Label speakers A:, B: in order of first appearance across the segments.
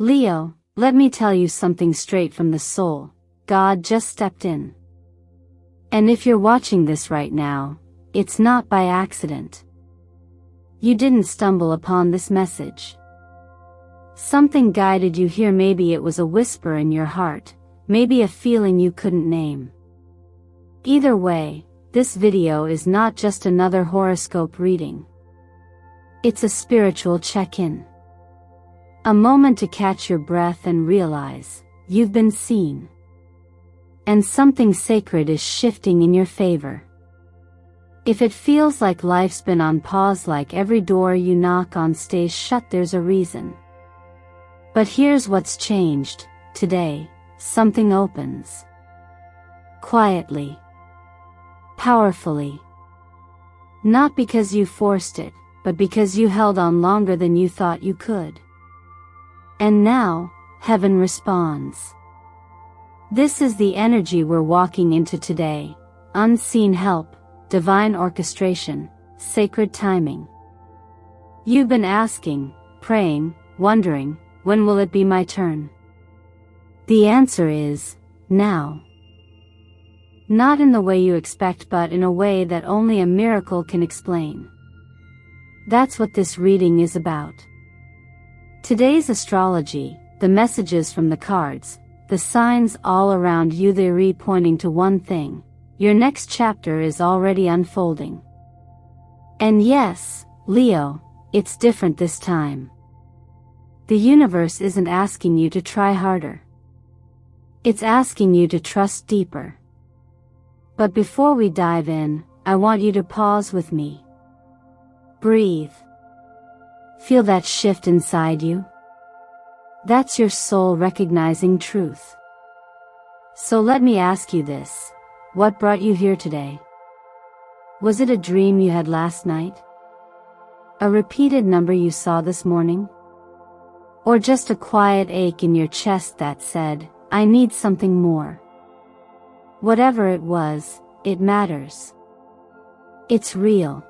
A: Leo, let me tell you something straight from the soul. God just stepped in. And if you're watching this right now, it's not by accident. You didn't stumble upon this message. Something guided you here. Maybe it was a whisper in your heart, maybe a feeling you couldn't name. Either way, this video is not just another horoscope reading. It's a spiritual check-in. A moment to catch your breath and realize you've been seen. And something sacred is shifting in your favor. If it feels like life's been on pause, like every door you knock on stays shut, there's a reason. But here's what's changed. Today, something opens. Quietly. Powerfully. Not because you forced it, but because you held on longer than you thought you could. And now, heaven responds. This is the energy we're walking into today. Unseen help, divine orchestration, sacred timing. You've been asking, praying, wondering, when will it be my turn? The answer is, now. Not in the way you expect, but in a way that only a miracle can explain. That's what this reading is about. Today's astrology, the messages from the cards, the signs all around you, they're pointing to one thing. Your next chapter is already unfolding. And yes, Leo, it's different this time. The universe isn't asking you to try harder. It's asking you to trust deeper. But before we dive in, I want you to pause with me. Breathe. Feel that shift inside you? That's your soul recognizing truth. So let me ask you this. What brought you here today? Was it a dream you had last night? A repeated number you saw this morning? Or just a quiet ache in your chest that said, I need something more? Whatever it was, it matters. It's real.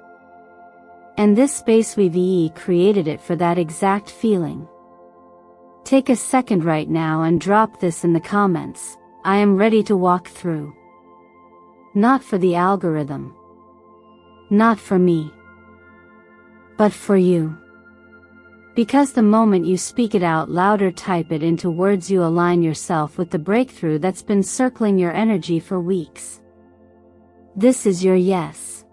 A: And this space we've created it for that exact feeling. Take a second right now and drop this in the comments. I am ready to walk through. Not for the algorithm. Not for me. But for you. Because the moment you speak it out loud or type it into words, you align yourself with the breakthrough that's been circling your energy for weeks. This is your yes.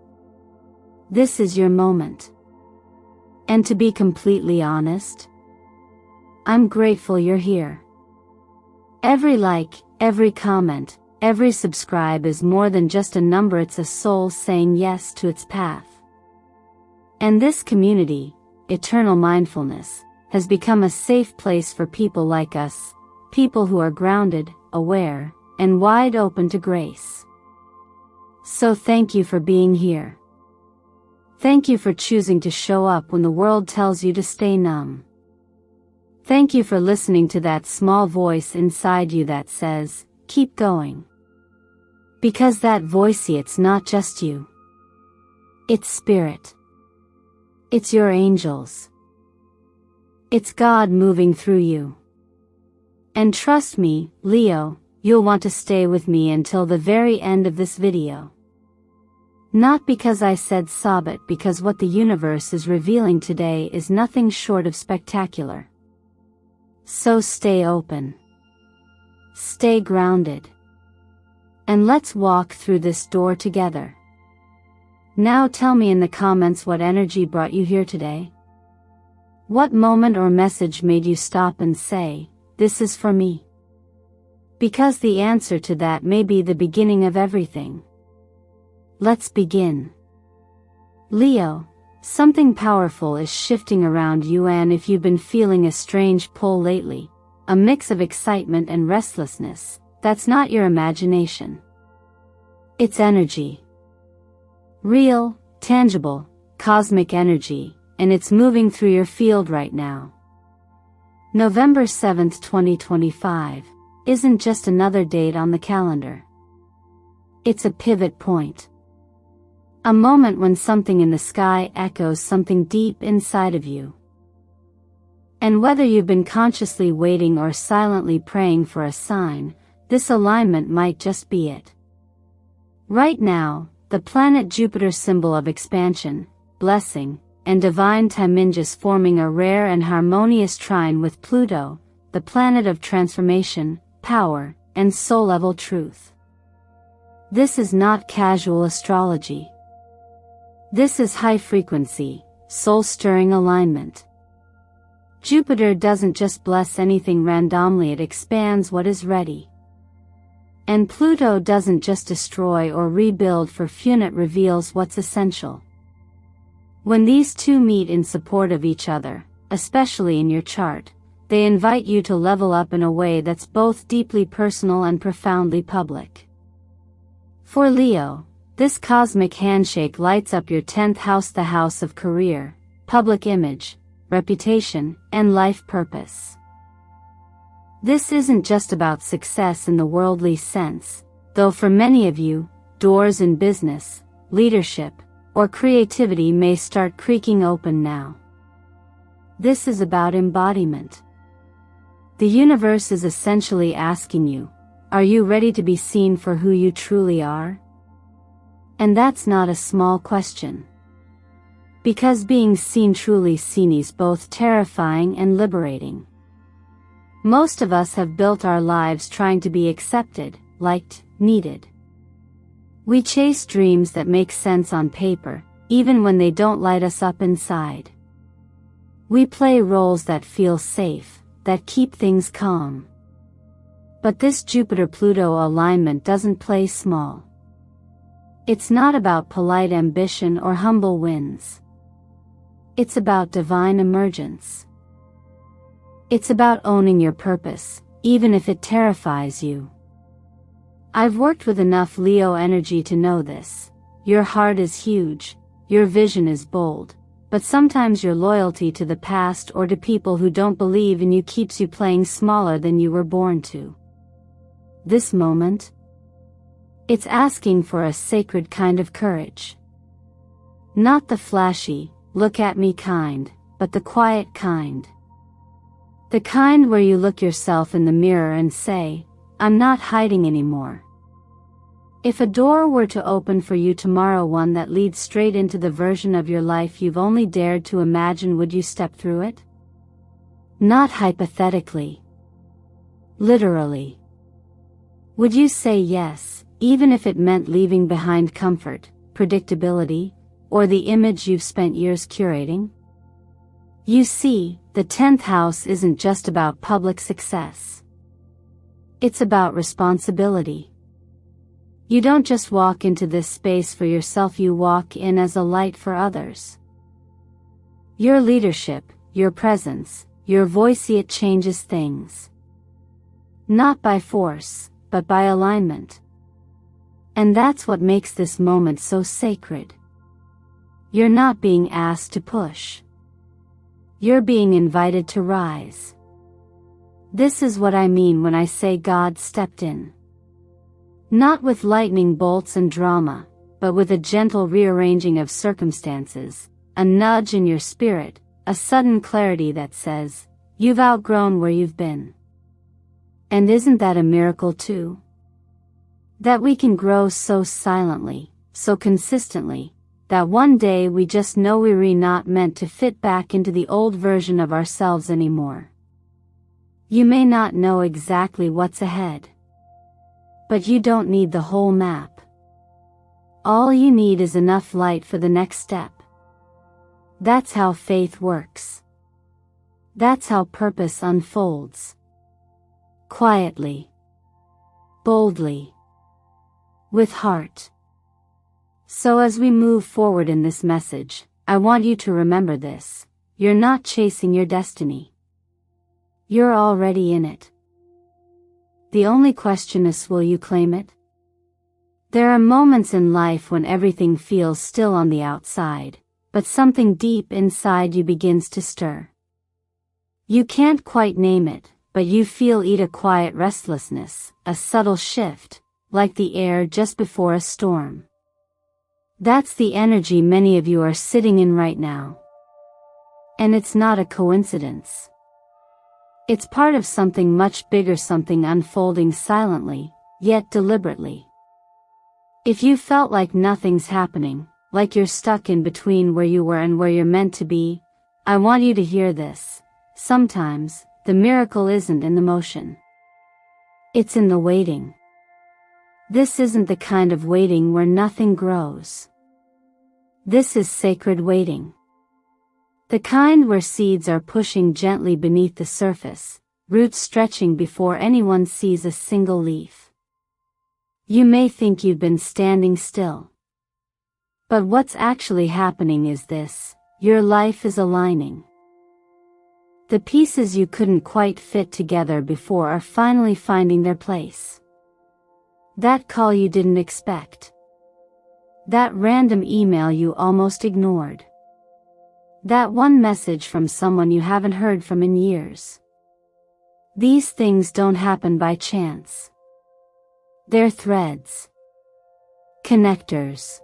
A: This is your moment. And to be completely honest, I'm grateful you're here. Every like, every comment, every subscribe is more than just a number. It's a soul saying yes to its path. And this community, Eternal Mindfulness, has become a safe place for people like us, people who are grounded, aware, and wide open to grace. So thank you for being here. Thank you for choosing to show up when the world tells you to stay numb. Thank you for listening to that small voice inside you that says, keep going. Because that voice, it's not just you. It's spirit. It's your angels. It's God moving through you. And trust me, Leo, you'll want to stay with me until the very end of this video. Not because I said so, but because what the universe is revealing today is nothing short of spectacular. So stay open. Stay grounded. And let's walk through this door together. Now tell me in the comments what energy brought you here today. What moment or message made you stop and say, this is for me? Because the answer to that may be the beginning of everything. Let's begin. Leo, something powerful is shifting around you, and if you've been feeling a strange pull lately, a mix of excitement and restlessness, that's not your imagination. It's energy. Real, tangible, cosmic energy, and it's moving through your field right now. November 7th, 2025, isn't just another date on the calendar. It's a pivot point. A moment when something in the sky echoes something deep inside of you. And whether you've been consciously waiting or silently praying for a sign, this alignment might just be it. Right now, the planet Jupiter, symbol of expansion, blessing, and divine timing, is forming a rare and harmonious trine with Pluto, the planet of transformation, power, and soul-level truth. This is not casual astrology. This is high-frequency, soul-stirring alignment. Jupiter doesn't just bless anything randomly, it expands what is ready. And Pluto doesn't just destroy or rebuild for fun, it reveals what's essential. When these two meet in support of each other, especially in your chart, they invite you to level up in a way that's both deeply personal and profoundly public. For Leo, this cosmic handshake lights up your 10th house, the house of career, public image, reputation, and life purpose. This isn't just about success in the worldly sense, though for many of you, doors in business, leadership, or creativity may start creaking open now. This is about embodiment. The universe is essentially asking you, are you ready to be seen for who you truly are? And that's not a small question. Because being seen, truly seen, is both terrifying and liberating. Most of us have built our lives trying to be accepted, liked, needed. We chase dreams that make sense on paper, even when they don't light us up inside. We play roles that feel safe, that keep things calm. But this Jupiter-Pluto alignment doesn't play small. It's not about polite ambition or humble wins. It's about divine emergence. It's about owning your purpose, even if it terrifies you. I've worked with enough Leo energy to know this. Your heart is huge, your vision is bold, but sometimes your loyalty to the past or to people who don't believe in you keeps you playing smaller than you were born to. This moment? It's asking for a sacred kind of courage. Not the flashy, look at me kind, but the quiet kind. The kind where you look yourself in the mirror and say, I'm not hiding anymore. If a door were to open for you tomorrow, one that leads straight into the version of your life you've only dared to imagine, would you step through it? Not hypothetically. Literally. Would you say yes, even if it meant leaving behind comfort, predictability, or the image you've spent years curating? You see, the 10th house isn't just about public success. It's about responsibility. You don't just walk into this space for yourself, you walk in as a light for others. Your leadership, your presence, your voice, it changes things. Not by force, but by alignment. And that's what makes this moment so sacred. You're not being asked to push. You're being invited to rise. This is what I mean when I say God stepped in. Not with lightning bolts and drama, but with a gentle rearranging of circumstances, a nudge in your spirit, a sudden clarity that says, you've outgrown where you've been. And isn't that a miracle too? That we can grow so silently, so consistently, that one day we just know we're not meant to fit back into the old version of ourselves anymore. You may not know exactly what's ahead. But you don't need the whole map. All you need is enough light for the next step. That's how faith works. That's how purpose unfolds. Quietly. Boldly. With heart. So as we move forward in this message, I want you to remember this. You're not chasing your destiny. You're already in it. The only question is, will you claim it? There are moments in life when everything feels still on the outside, but something deep inside you begins to stir. You can't quite name it, but you feel it, a quiet restlessness, a subtle shift, like the air just before a storm. That's the energy many of you are sitting in right now. And it's not a coincidence. It's part of something much bigger, something unfolding silently, yet deliberately. If you felt like nothing's happening, like you're stuck in between where you were and where you're meant to be, I want you to hear this. Sometimes, the miracle isn't in the motion. It's in the waiting. This isn't the kind of waiting where nothing grows. This is sacred waiting. The kind where seeds are pushing gently beneath the surface, roots stretching before anyone sees a single leaf. You may think you've been standing still. But what's actually happening is this: your life is aligning. The pieces you couldn't quite fit together before are finally finding their place. That call you didn't expect. That random email you almost ignored. That one message from someone you haven't heard from in years. These things don't happen by chance. They're threads. Connectors.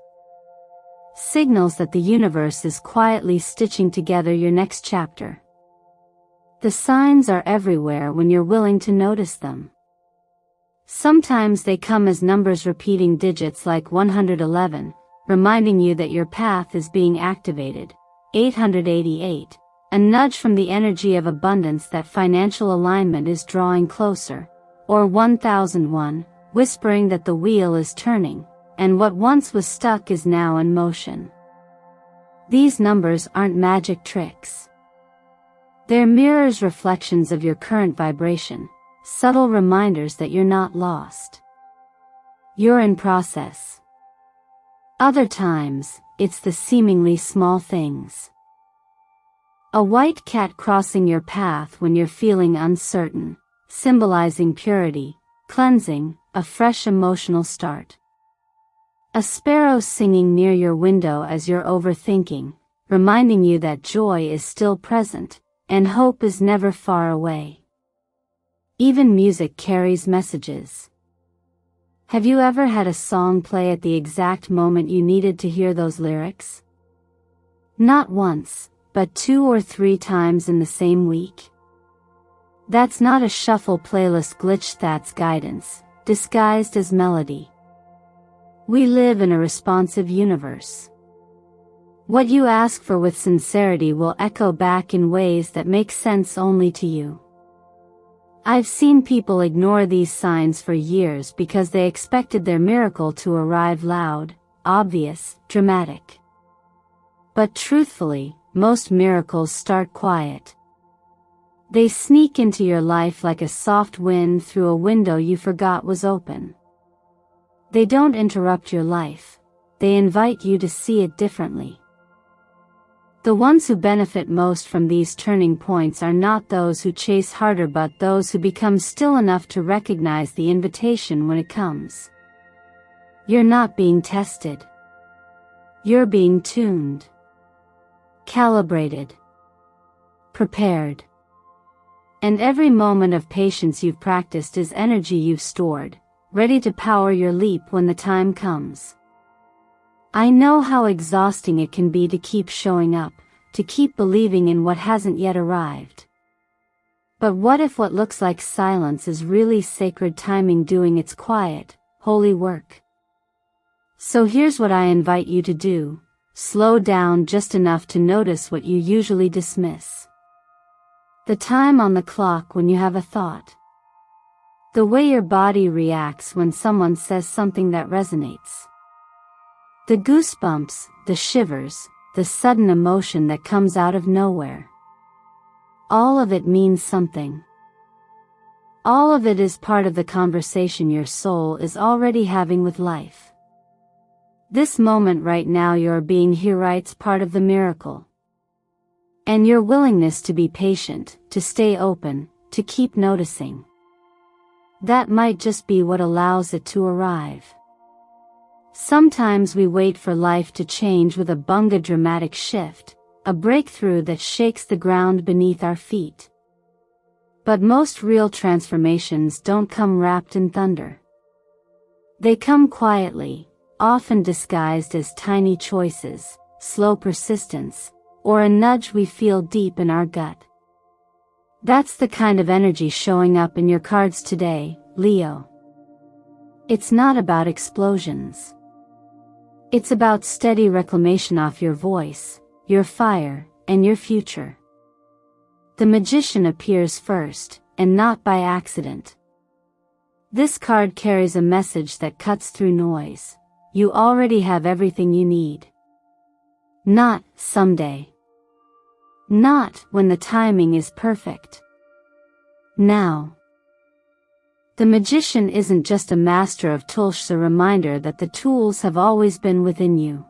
A: Signals that the universe is quietly stitching together your next chapter. The signs are everywhere when you're willing to notice them. Sometimes they come as numbers, repeating digits like 111, reminding you that your path is being activated. 888, a nudge from the energy of abundance that financial alignment is drawing closer. Or 1001, whispering that the wheel is turning, and what once was stuck is now in motion. These numbers aren't magic tricks. They're mirrors, reflections of your current vibration, subtle reminders that you're not lost. You're in process. Other times, it's the seemingly small things. A white cat crossing your path when you're feeling uncertain, symbolizing purity, cleansing, a fresh emotional start. A sparrow singing near your window as you're overthinking, reminding you that joy is still present, and hope is never far away. Even music carries messages. Have you ever had a song play at the exact moment you needed to hear those lyrics? Not once, but 2 or 3 times in the same week. That's not a shuffle playlist glitch, that's guidance, disguised as melody. We live in a responsive universe. What you ask for with sincerity will echo back in ways that make sense only to you. I've seen people ignore these signs for years because they expected their miracle to arrive loud, obvious, dramatic. But truthfully, most miracles start quiet. They sneak into your life like a soft wind through a window you forgot was open. They don't interrupt your life, they invite you to see it differently. The ones who benefit most from these turning points are not those who chase harder, but those who become still enough to recognize the invitation when it comes. You're not being tested. You're being tuned. Calibrated. Prepared. And every moment of patience you've practiced is energy you've stored, ready to power your leap when the time comes. I know how exhausting it can be to keep showing up, to keep believing in what hasn't yet arrived. But what if what looks like silence is really sacred timing doing its quiet, holy work? So here's what I invite you to do: slow down just enough to notice what you usually dismiss. The time on the clock when you have a thought. The way your body reacts when someone says something that resonates. The goosebumps, the shivers, the sudden emotion that comes out of nowhere. All of it means something. All of it is part of the conversation your soul is already having with life. This moment right now you're being here writes part of the miracle. And your willingness to be patient, to stay open, to keep noticing. That might just be what allows it to arrive. Sometimes we wait for life to change with a bunga dramatic shift, a breakthrough that shakes the ground beneath our feet. But most real transformations don't come wrapped in thunder. They come quietly, often disguised as tiny choices, slow persistence, or a nudge we feel deep in our gut. That's the kind of energy showing up in your cards today, Leo. It's not about explosions. It's about steady reclamation of your voice, your fire, and your future. The Magician appears first, and not by accident. This card carries a message that cuts through noise. You already have everything you need. Not someday. Not when the timing is perfect. Now. The Magician isn't just a master of tools, a reminder that the tools have always been within you.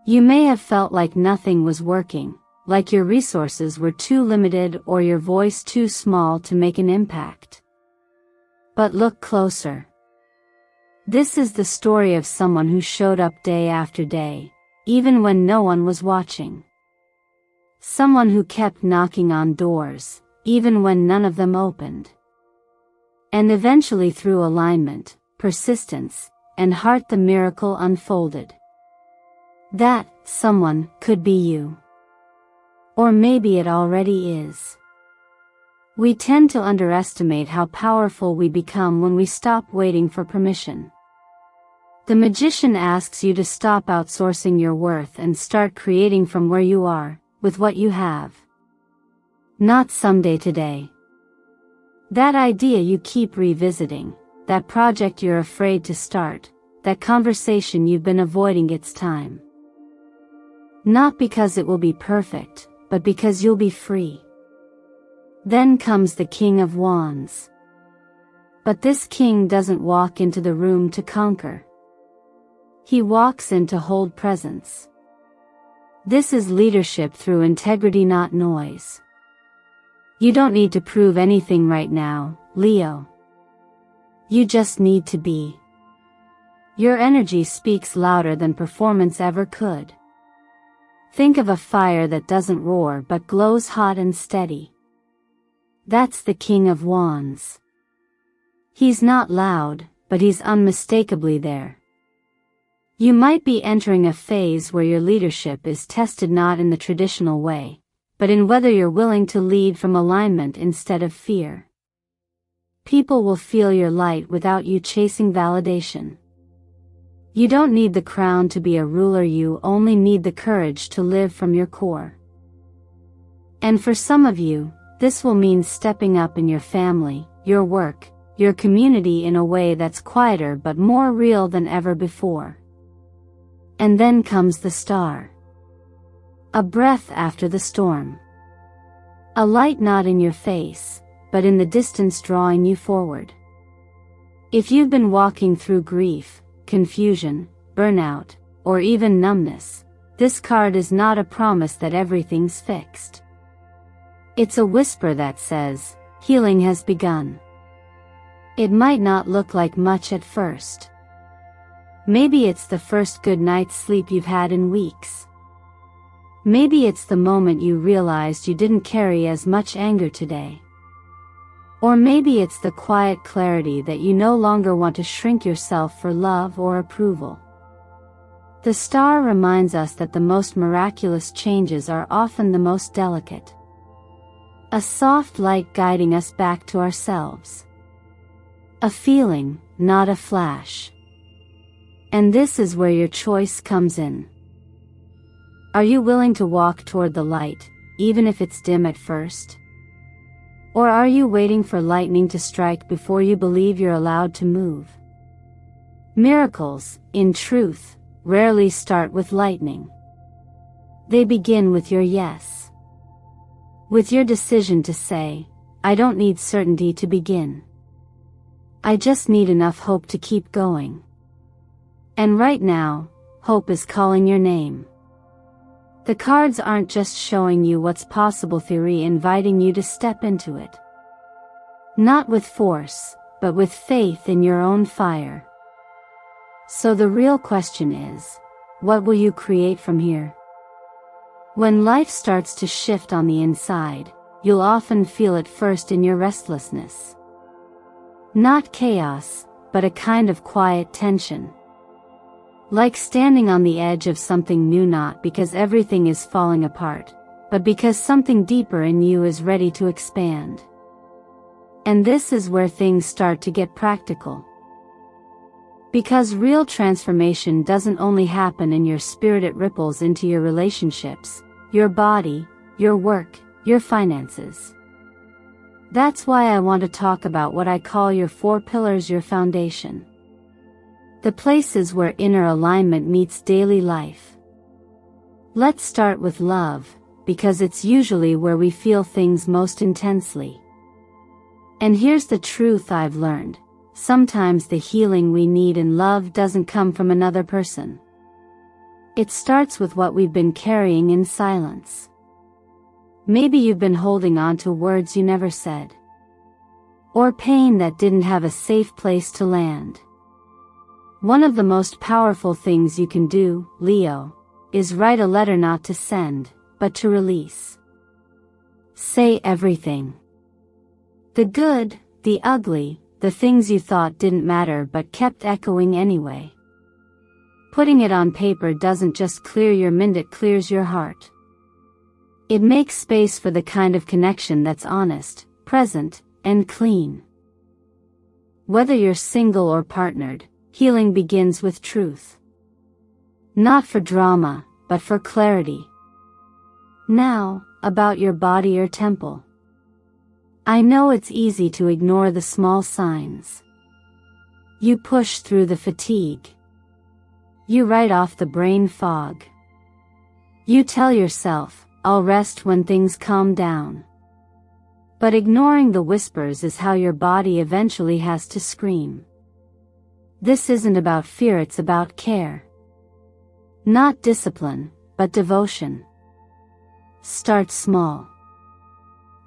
A: You may have felt like nothing was working, like your resources were too limited or your voice too small to make an impact. But look closer. This is the story of someone who showed up day after day, even when no one was watching. Someone who kept knocking on doors, even when none of them opened. And eventually through alignment, persistence, and heart the miracle unfolded. That someone could be you. Or maybe it already is. We tend to underestimate how powerful we become when we stop waiting for permission. The Magician asks you to stop outsourcing your worth and start creating from where you are, with what you have. Not someday, today. That idea you keep revisiting, that project you're afraid to start, that conversation you've been avoiding, it's time. Not because it will be perfect, but because you'll be free. Then comes the King of Wands. But this king doesn't walk into the room to conquer. He walks in to hold presence. This is leadership through integrity, not noise. You don't need to prove anything right now, Leo. You just need to be. Your energy speaks louder than performance ever could. Think of a fire that doesn't roar but glows hot and steady. That's the King of Wands. He's not loud, but he's unmistakably there. You might be entering a phase where your leadership is tested not in the traditional way, but in whether you're willing to lead from alignment instead of fear. People will feel your light without you chasing validation. You don't need the crown to be a ruler, you only need the courage to live from your core. And for some of you, this will mean stepping up in your family, your work, your community in a way that's quieter but more real than ever before. And then comes the star. A breath after the storm. A light not in your face, but in the distance drawing you forward. If you've been walking through grief, confusion, burnout, or even numbness, this card is not a promise that everything's fixed. It's a whisper that says, healing has begun. It might not look like much at first. Maybe it's the first good night's sleep you've had in weeks. Maybe it's the moment you realized you didn't carry as much anger today. Or maybe it's the quiet clarity that you no longer want to shrink yourself for love or approval. The star reminds us that the most miraculous changes are often the most delicate. A soft light guiding us back to ourselves. A feeling, not a flash. And this is where your choice comes in. Are you willing to walk toward the light, even if it's dim at first? Or are you waiting for lightning to strike before you believe you're allowed to move? Miracles, in truth, rarely start with lightning. They begin with your yes. With your decision to say, I don't need certainty to begin. I just need enough hope to keep going. And right now, hope is calling your name. The cards aren't just showing you what's possible, they're inviting you to step into it. Not with force, but with faith in your own fire. So the real question is, what will you create from here? When life starts to shift on the inside, you'll often feel it first in your restlessness. Not chaos, but a kind of quiet tension. Like standing on the edge of something new, not because everything is falling apart, but because something deeper in you is ready to expand. And this is where things start to get practical. Because real transformation doesn't only happen in your spirit, it ripples into your relationships, your body, your work, your finances. That's why I want to talk about what I call your 4 pillars, your foundation. The places where inner alignment meets daily life. Let's start with love, because it's usually where we feel things most intensely. And here's the truth I've learned. Sometimes the healing we need in love doesn't come from another person. It starts with what we've been carrying in silence. Maybe you've been holding on to words you never said. Or pain that didn't have a safe place to land. One of the most powerful things you can do, Leo, is write a letter not to send, but to release. Say everything. The good, the ugly, the things you thought didn't matter but kept echoing anyway. Putting it on paper doesn't just clear your mind, it clears your heart. It makes space for the kind of connection that's honest, present, and clean. Whether you're single or partnered, healing begins with truth. Not for drama, but for clarity. Now, about your body or temple. I know it's easy to ignore the small signs. You push through the fatigue. You write off the brain fog. You tell yourself, I'll rest when things calm down. But ignoring the whispers is how your body eventually has to scream. This isn't about fear, it's about care. Not discipline, but devotion. Start small.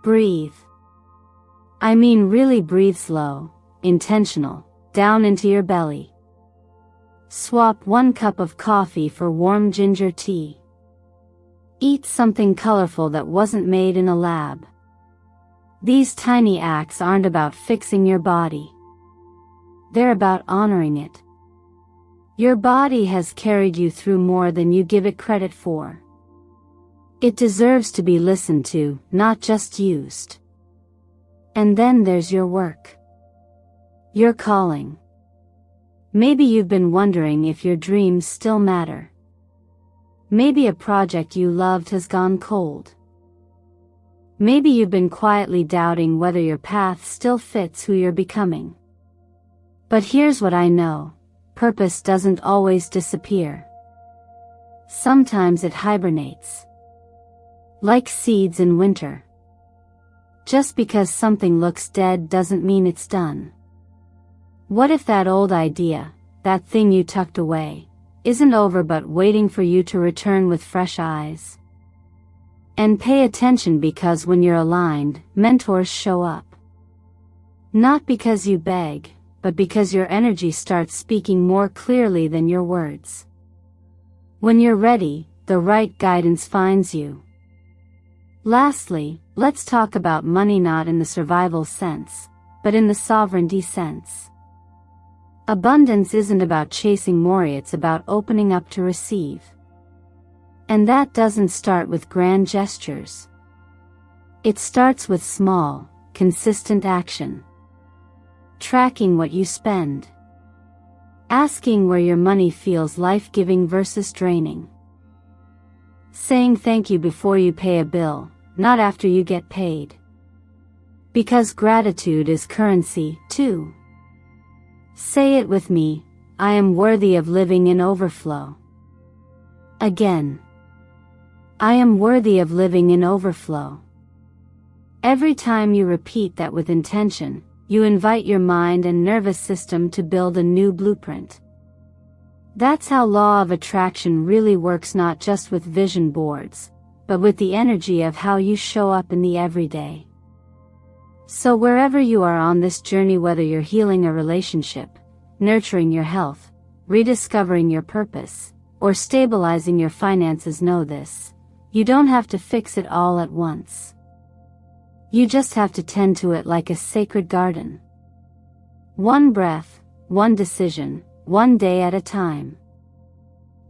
A: Breathe. I mean really breathe slow, intentional, down into your belly. Swap 1 cup of coffee for warm ginger tea. Eat something colorful that wasn't made in a lab. These tiny acts aren't about fixing your body. They're about honoring it. Your body has carried you through more than you give it credit for. It deserves to be listened to, not just used. And then there's your work. Your calling. Maybe you've been wondering if your dreams still matter. Maybe a project you loved has gone cold. Maybe you've been quietly doubting whether your path still fits who you're becoming. But here's what I know. Purpose doesn't always disappear. Sometimes it hibernates. Like seeds in winter. Just because something looks dead doesn't mean it's done. What if that old idea, that thing you tucked away, isn't over but waiting for you to return with fresh eyes? And pay attention, because when you're aligned, mentors show up. Not because you beg, but because your energy starts speaking more clearly than your words. When you're ready, the right guidance finds you. Lastly, let's talk about money, not in the survival sense, but in the sovereignty sense. Abundance isn't about chasing more, it's about opening up to receive. And that doesn't start with grand gestures. It starts with small, consistent action. Tracking what you spend. Asking where your money feels life-giving versus draining. Saying thank you before you pay a bill, not after you get paid. Because gratitude is currency, too. Say it with me, I am worthy of living in overflow. Again. I am worthy of living in overflow. Every time you repeat that with intention, you invite your mind and nervous system to build a new blueprint. That's how law of attraction really works, not just with vision boards, but with the energy of how you show up in the everyday. So wherever you are on this journey, whether you're healing a relationship, nurturing your health, rediscovering your purpose, or stabilizing your finances, know this. You don't have to fix it all at once. You just have to tend to it like a sacred garden. One breath, one decision, one day at a time.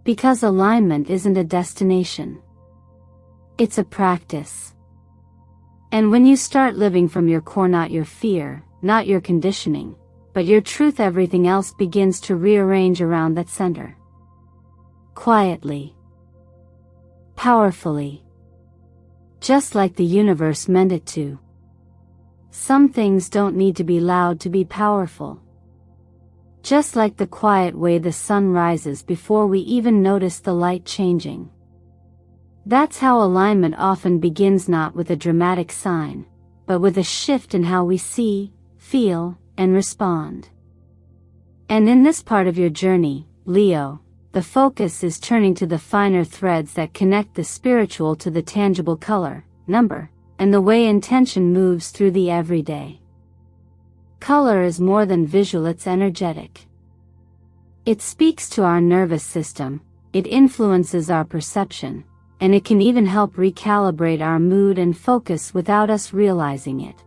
A: Because alignment isn't a destination. It's a practice. And when you start living from your core, not your fear, not your conditioning, but your truth, everything else begins to rearrange around that center. Quietly. Powerfully. Just like the universe meant it to. Some things don't need to be loud to be powerful. Just like the quiet way the sun rises before we even notice the light changing. That's how alignment often begins, not with a dramatic sign, but with a shift in how we see, feel, and respond. And in this part of your journey, Leo, the focus is turning to the finer threads that connect the spiritual to the tangible color, number, and the way intention moves through the everyday. Color is more than visual, it's energetic. It speaks to our nervous system, it influences our perception, and it can even help recalibrate our mood and focus without us realizing it.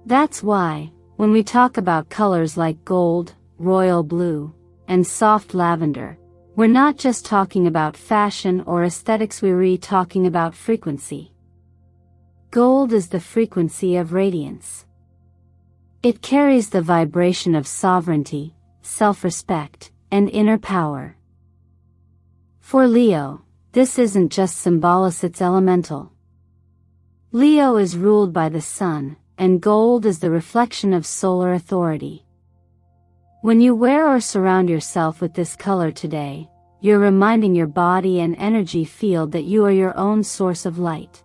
A: That's why, when we talk about colors like gold, royal blue, and soft lavender, we're not just talking about fashion or aesthetics, we're talking about frequency. Gold is the frequency of radiance. It carries the vibration of sovereignty, self-respect, and inner power. For Leo, this isn't just symbolic, it's elemental. Leo is ruled by the sun, and gold is the reflection of solar authority. When you wear or surround yourself with this color today, you're reminding your body and energy field that you are your own source of light.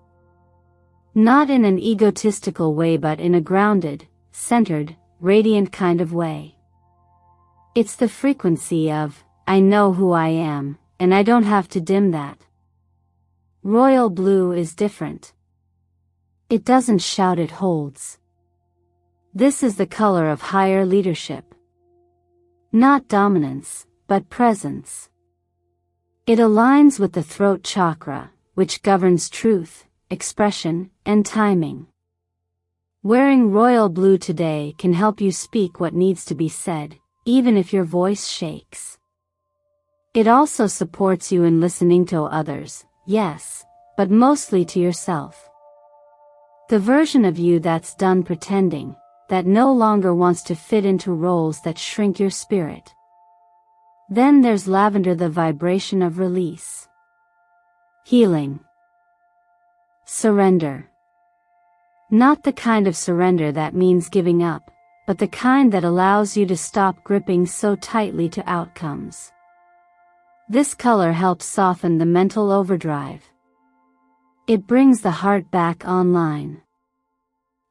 A: Not in an egotistical way, but in a grounded, centered, radiant kind of way. It's the frequency of, I know who I am, and I don't have to dim that. Royal blue is different. It doesn't shout, it holds. This is the color of higher leadership. Not dominance, but presence. It aligns with the throat chakra, which governs truth, expression, and timing. Wearing royal blue today can help you speak what needs to be said, even if your voice shakes. It also supports you in listening to others, yes, but mostly to yourself. The version of you that's done pretending, that no longer wants to fit into roles that shrink your spirit. Then there's lavender, the vibration of release. Healing. Surrender. Not the kind of surrender that means giving up, but the kind that allows you to stop gripping so tightly to outcomes. This color helps soften the mental overdrive. It brings the heart back online.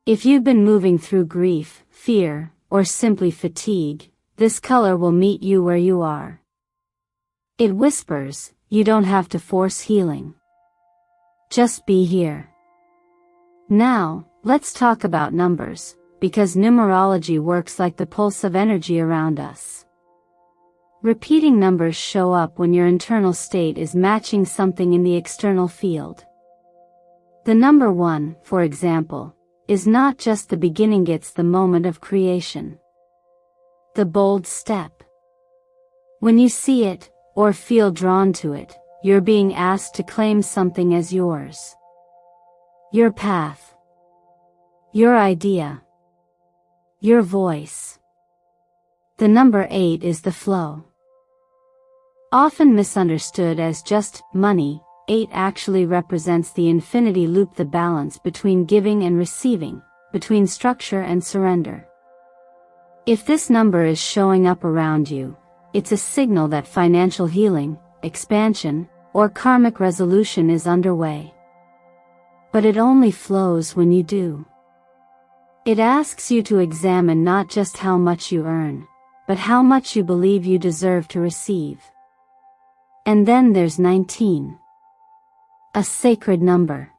A: If you've been moving through grief, fear, or simply fatigue, this color will meet you where you are. It whispers, you don't have to force healing. Just be here. Now, let's talk about numbers, because numerology works like the pulse of energy around us. Repeating numbers show up when your internal state is matching something in the external field. The number 1, for example, is not just the beginning, it's the moment of creation. The bold step. When you see it, or feel drawn to it, you're being asked to claim something as yours. Your path. Your idea. Your voice. The number 8 is the flow. Often misunderstood as just money, 8 actually represents the infinity loop, the balance between giving and receiving, between structure and surrender. If this number is showing up around you, it's a signal that financial healing, expansion, or karmic resolution is underway. But it only flows when you do. It asks you to examine not just how much you earn, but how much you believe you deserve to receive. And then there's 19. A sacred number.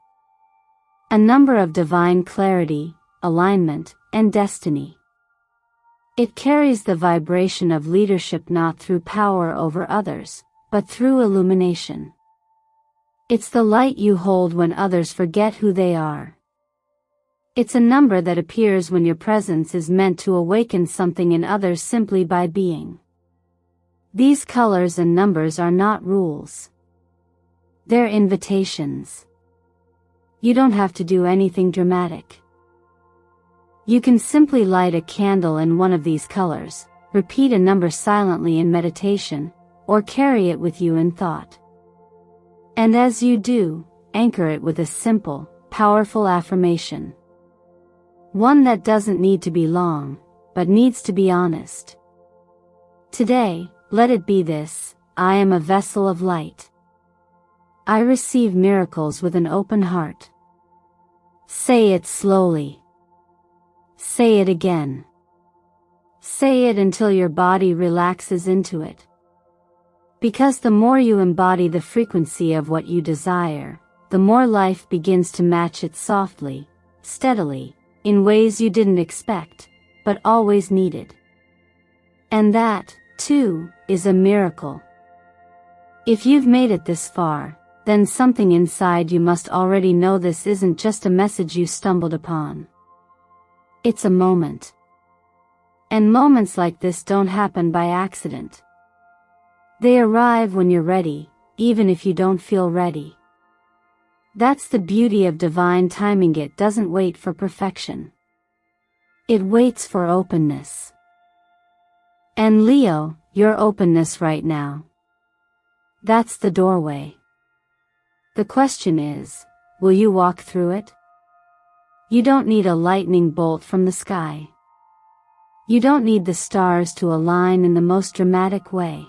A: A number of divine clarity, alignment, and destiny. It carries the vibration of leadership, not through power over others, but through illumination. It's the light you hold when others forget who they are. It's a number that appears when your presence is meant to awaken something in others simply by being. These colors and numbers are not rules. They're invitations. You don't have to do anything dramatic. You can simply light a candle in one of these colors, repeat a number silently in meditation, or carry it with you in thought. And as you do, anchor it with a simple, powerful affirmation. One that doesn't need to be long, but needs to be honest. Today, let it be this: I am a vessel of light. I receive miracles with an open heart. Say it slowly. Say it again. Say it until your body relaxes into it. Because the more you embody the frequency of what you desire, the more life begins to match it softly, steadily, in ways you didn't expect, but always needed. And that, too, is a miracle. If you've made it this far, then something inside you must already know this isn't just a message you stumbled upon. It's a moment. And moments like this don't happen by accident. They arrive when you're ready, even if you don't feel ready. That's the beauty of divine timing. It doesn't wait for perfection. It waits for openness. And Leo, your openness right now. That's the doorway. The question is, will you walk through it? You don't need a lightning bolt from the sky. You don't need the stars to align in the most dramatic way.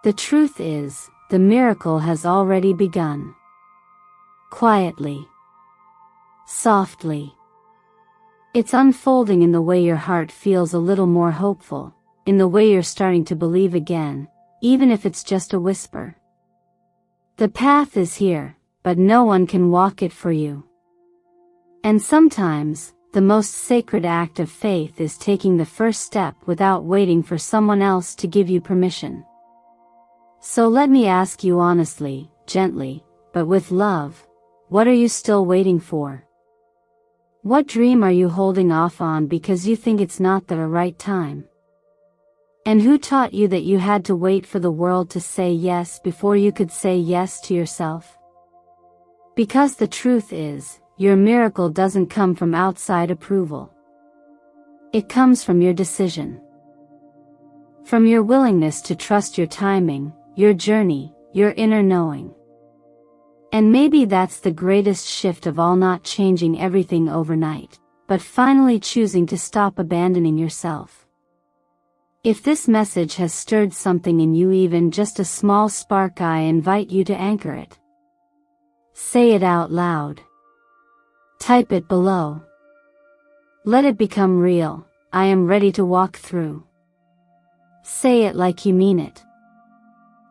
A: The truth is, the miracle has already begun. Quietly. Softly. It's unfolding in the way your heart feels a little more hopeful, in the way you're starting to believe again, even if it's just a whisper. The path is here, but no one can walk it for you. And sometimes, the most sacred act of faith is taking the first step without waiting for someone else to give you permission. So let me ask you honestly, gently, but with love, what are you still waiting for? What dream are you holding off on because you think it's not the right time? And who taught you that you had to wait for the world to say yes before you could say yes to yourself? Because the truth is, your miracle doesn't come from outside approval. It comes from your decision. From your willingness to trust your timing, your journey, your inner knowing. And maybe that's the greatest shift of all, not changing everything overnight, but finally choosing to stop abandoning yourself. If this message has stirred something in you, even just a small spark, I invite you to anchor it. Say it out loud. Type it below. Let it become real. I am ready to walk through. Say it like you mean it.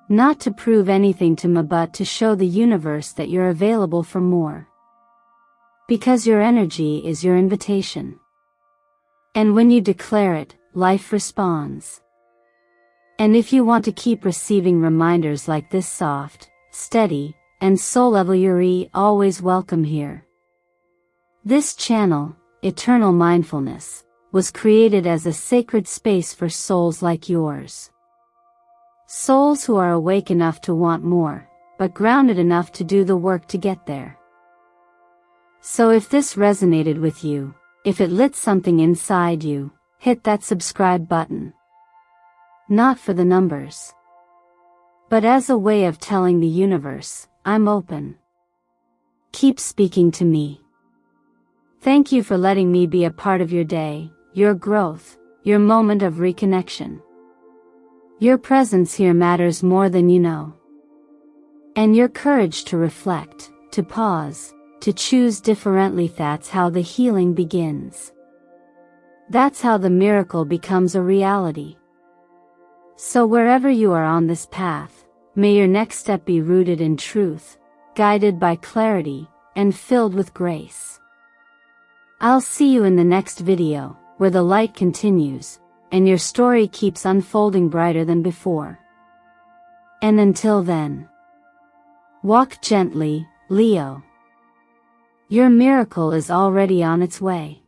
A: Not to prove anything to me, but to show the universe that you're available for more. Because your energy is your invitation. And when you declare it, life responds. And if you want to keep receiving reminders like this, soft, steady, and soul level, you're always welcome here. This channel, Eternal Mindfulness, was created as a sacred space for souls like yours. Souls who are awake enough to want more, but grounded enough to do the work to get there. So if this resonated with you, if it lit something inside you, hit that subscribe button. Not for the numbers, but as a way of telling the universe, I'm open. Keep speaking to me. Thank you for letting me be a part of your day, your growth, your moment of reconnection. Your presence here matters more than you know. And your courage to reflect, to pause, to choose differently, that's how the healing begins. That's how the miracle becomes a reality. So wherever you are on this path, may your next step be rooted in truth, guided by clarity, and filled with grace. I'll see you in the next video, where the light continues, and your story keeps unfolding brighter than before. And until then, walk gently, Leo. Your miracle is already on its way.